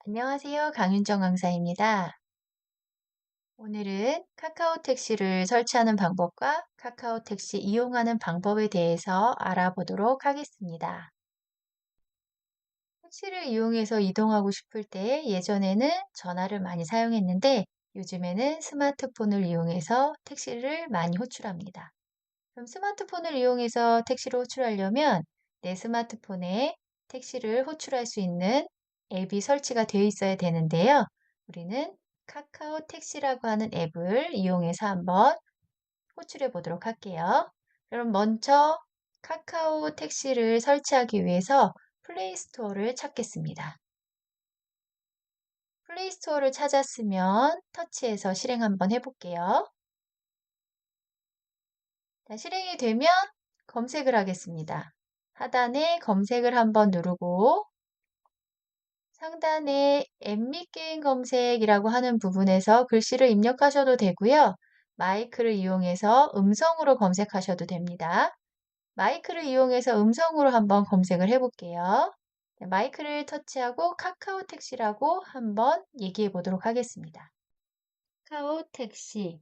안녕하세요. 강윤정 강사입니다. 오늘은 카카오 택시를 설치하는 방법과 카카오 택시 이용하는 방법에 대해서 알아보도록 하겠습니다. 택시를 이용해서 이동하고 싶을 때 예전에는 전화를 많이 사용했는데 요즘에는 스마트폰을 이용해서 택시를 많이 호출합니다. 그럼 스마트폰을 이용해서 택시를 호출하려면 내 스마트폰에 택시를 호출할 수 있는 앱이 설치가 되어 있어야 되는데요. 우리는 카카오 택시라고 하는 앱을 이용해서 한번 호출해 보도록 할게요. 그럼 먼저 카카오 택시를 설치하기 위해서 플레이 스토어를 찾겠습니다. 플레이 스토어를 찾았으면 터치해서 실행 한번 해볼게요. 자, 실행이 되면 검색을 하겠습니다. 하단에 검색을 한번 누르고 상단에 앱 및 게임 검색이라고 하는 부분에서 글씨를 입력하셔도 되고요. 마이크를 이용해서 음성으로 검색하셔도 됩니다. 마이크를 이용해서 음성으로 한번 검색을 해볼게요. 네, 마이크를 터치하고 카카오 택시라고 한번 얘기해 보도록 하겠습니다. 카카오 택시.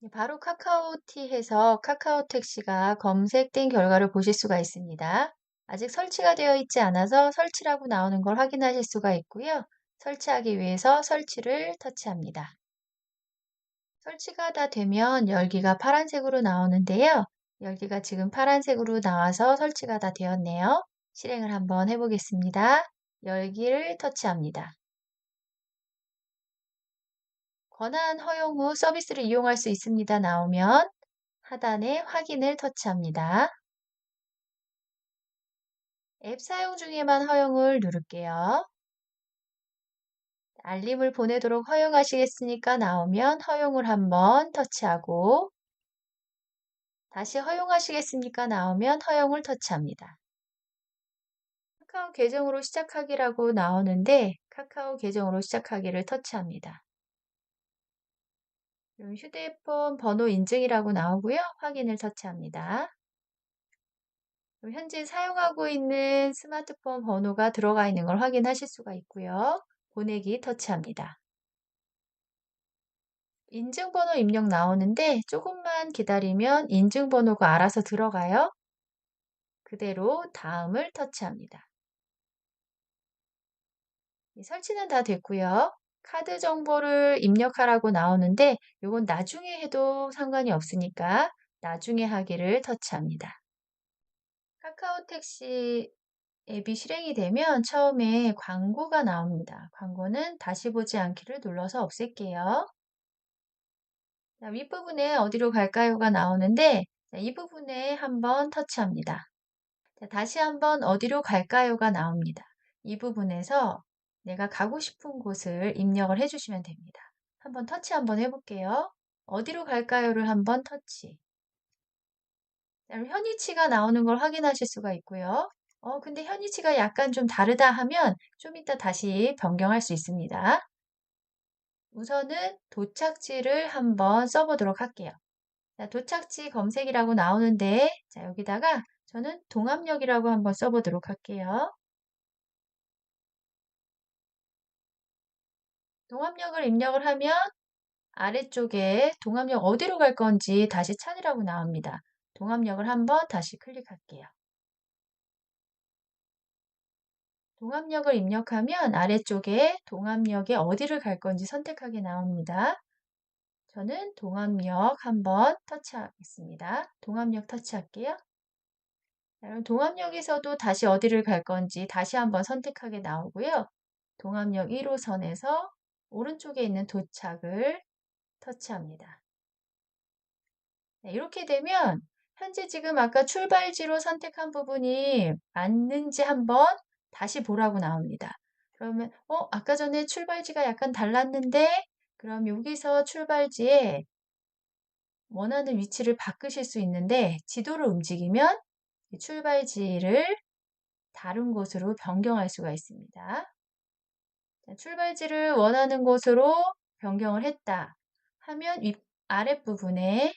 네, 바로 카카오티에서 카카오 택시가 검색된 결과를 보실 수가 있습니다. 아직 설치가 되어 있지 않아서 설치라고 나오는 걸 확인하실 수가 있고요. 설치하기 위해서 설치를 터치합니다. 설치가 다 되면 열기가 파란색으로 나오는데요. 열기가 지금 파란색으로 나와서 설치가 다 되었네요. 실행을 한번 해보겠습니다. 열기를 터치합니다. 권한 허용 후 서비스를 이용할 수 있습니다. 나오면 하단에 확인을 터치합니다. 앱 사용 중에만 허용을 누를게요. 알림을 보내도록 허용하시겠습니까? 나오면 허용을 한번 터치하고 다시 허용하시겠습니까? 나오면 허용을 터치합니다. 카카오 계정으로 시작하기라고 나오는데 카카오 계정으로 시작하기를 터치합니다. 그럼 휴대폰 번호 인증이라고 나오고요. 확인을 터치합니다. 그럼 현재 사용하고 있는 스마트폰 번호가 들어가 있는 걸 확인하실 수가 있고요. 보내기 터치합니다. 인증번호 입력 나오는데 조금만 기다리면 인증번호가 알아서 들어가요. 그대로 다음을 터치합니다. 설치는 다 됐고요. 카드 정보를 입력하라고 나오는데 이건 나중에 해도 상관이 없으니까 나중에 하기를 터치합니다. 카카오 택시 앱이 실행이 되면 처음에 광고가 나옵니다. 광고는 다시 보지 않기를 눌러서 없앨게요. 자, 윗부분에 어디로 갈까요가 나오는데 자, 이 부분에 한번 터치합니다. 자, 다시 한번 어디로 갈까요가 나옵니다. 이 부분에서 내가 가고 싶은 곳을 입력을 해주시면 됩니다. 한번 터치 한번 해볼게요. 어디로 갈까요를 한번 터치. 그럼 현위치가 나오는 걸 확인하실 수가 있고요. 근데 현위치가 약간 좀 다르다 하면 좀 이따 다시 변경할 수 있습니다. 우선은 도착지를 한번 써보도록 할게요. 자, 도착지 검색이라고 나오는데 자, 여기다가 저는 동암역이라고 한번 써보도록 할게요. 동암역을 입력을 하면 아래쪽에 동암역 어디로 갈 건지 다시 찾으라고 나옵니다. 동암역을 한번 다시 클릭할게요. 동암역을 입력하면 아래쪽에 동암역에 어디를 갈 건지 선택하게 나옵니다. 저는 동암역 한번 터치하겠습니다. 동암역 터치할게요. 그럼 동암역에서도 다시 어디를 갈 건지 다시 한번 선택하게 나오고요. 동암역 1호선에서 오른쪽에 있는 도착을 터치합니다. 네, 이렇게 되면 현재 지금 아까 출발지로 선택한 부분이 맞는지 한번 다시 보라고 나옵니다. 그러면 아까 전에 출발지가 약간 달랐는데 그럼 여기서 출발지에 원하는 위치를 바꾸실 수 있는데 지도를 움직이면 출발지를 다른 곳으로 변경할 수가 있습니다. 출발지를 원하는 곳으로 변경을 했다 하면 아랫부분에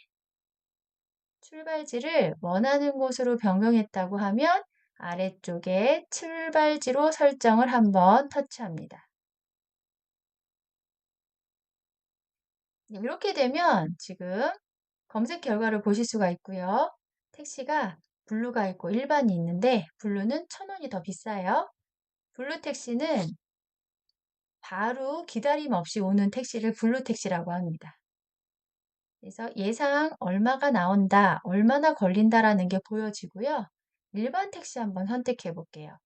출발지를 원하는 곳으로 변경했다고 하면 아래쪽에 출발지로 설정을 한번 터치합니다. 이렇게 되면 지금 검색 결과를 보실 수가 있고요. 택시가 블루가 있고 일반이 있는데 블루는 1,000원이 더 비싸요. 블루 택시는 바로 기다림 없이 오는 택시를 블루 택시라고 합니다. 그래서 예상 얼마가 나온다, 얼마나 걸린다라는 게 보여지고요. 일반 택시 한번 선택해 볼게요.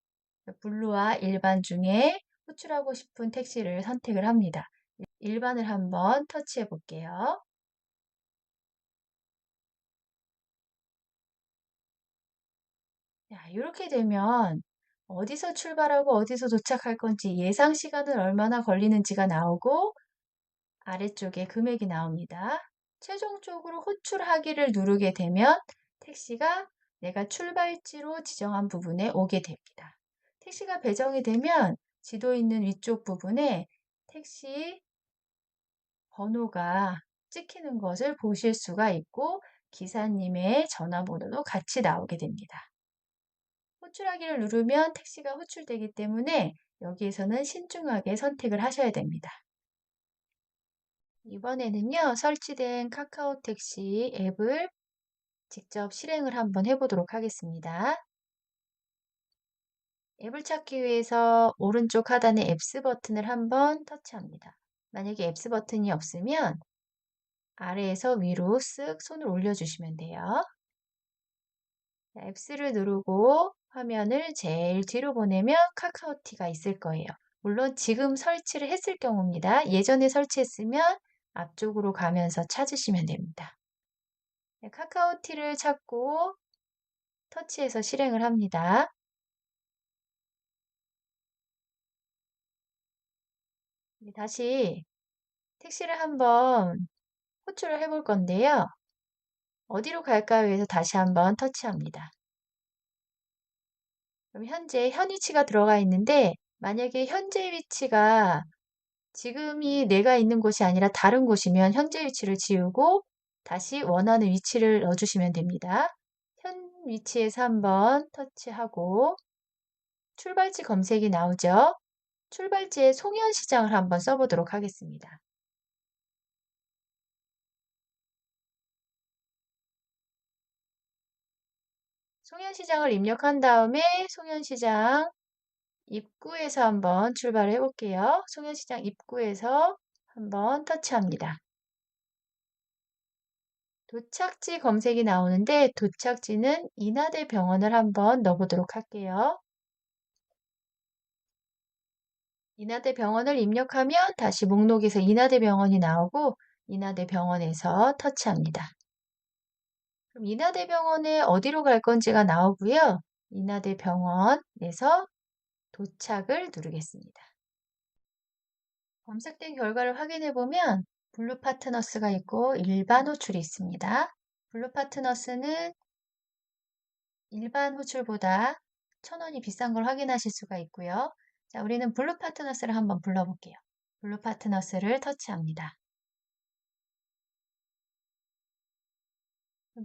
블루와 일반 중에 호출하고 싶은 택시를 선택을 합니다. 일반을 한번 터치해 볼게요. 야, 이렇게 되면 어디서 출발하고 어디서 도착할 건지 예상 시간은 얼마나 걸리는지가 나오고 아래쪽에 금액이 나옵니다. 최종적으로 호출하기를 누르게 되면 택시가 내가 출발지로 지정한 부분에 오게 됩니다. 택시가 배정이 되면 지도 있는 위쪽 부분에 택시 번호가 찍히는 것을 보실 수가 있고 기사님의 전화번호도 같이 나오게 됩니다. 호출하기를 누르면 택시가 호출되기 때문에 여기에서는 신중하게 선택을 하셔야 됩니다. 이번에는요, 설치된 카카오 택시 앱을 직접 실행을 한번 해보도록 하겠습니다. 앱을 찾기 위해서 오른쪽 하단의 앱스 버튼을 한번 터치합니다. 만약에 앱스 버튼이 없으면 아래에서 위로 쓱 손을 올려주시면 돼요. 앱스를 누르고 화면을 제일 뒤로 보내면 카카오티가 있을 거예요. 물론 지금 설치를 했을 경우입니다. 예전에 설치했으면 앞쪽으로 가면서 찾으시면 됩니다. 카카오티를 찾고 터치해서 실행을 합니다. 다시 택시를 한번 호출을 해볼 건데요. 어디로 갈까요? 해서 다시 한번 터치합니다. 그럼 현재 현 위치가 들어가 있는데 만약에 현재 위치가 지금이 내가 있는 곳이 아니라 다른 곳이면 현재 위치를 지우고 다시 원하는 위치를 넣어주시면 됩니다. 현 위치에서 한번 터치하고 출발지 검색이 나오죠. 출발지에 송현시장을 한번 써보도록 하겠습니다. 송현시장을 입력한 다음에 송현시장 입구에서 한번 출발해 볼게요. 송현시장 입구에서 한번 터치합니다. 도착지 검색이 나오는데 도착지는 인하대병원을 한번 넣어보도록 할게요. 인하대병원을 입력하면 다시 목록에서 인하대병원이 나오고 인하대병원에서 터치합니다. 그럼 인하대병원에 어디로 갈 건지가 나오고요. 인하대병원에서 도착을 누르겠습니다. 검색된 결과를 확인해 보면 블루 파트너스가 있고 일반 호출이 있습니다. 블루 파트너스는 일반 호출보다 1,000원이 비싼 걸 확인하실 수가 있고요. 자, 우리는 블루 파트너스를 한번 불러볼게요. 블루 파트너스를 터치합니다.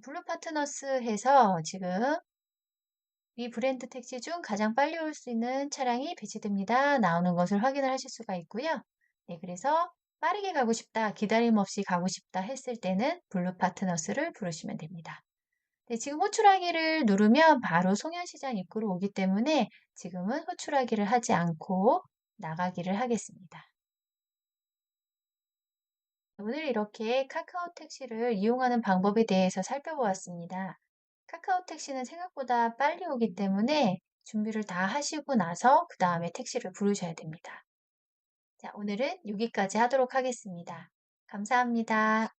블루 파트너스 해서 지금 이 브랜드 택시 중 가장 빨리 올 수 있는 차량이 배치됩니다. 나오는 것을 확인을 하실 수가 있고요. 네, 그래서 빠르게 가고 싶다, 기다림 없이 가고 싶다 했을 때는 블루 파트너스를 부르시면 됩니다. 네, 지금 호출하기를 누르면 바로 송현시장 입구로 오기 때문에 지금은 호출하기를 하지 않고 나가기를 하겠습니다. 오늘 이렇게 카카오 택시를 이용하는 방법에 대해서 살펴보았습니다. 카카오 택시는 생각보다 빨리 오기 때문에 준비를 다 하시고 나서 그 다음에 택시를 부르셔야 됩니다. 자, 오늘은 여기까지 하도록 하겠습니다. 감사합니다.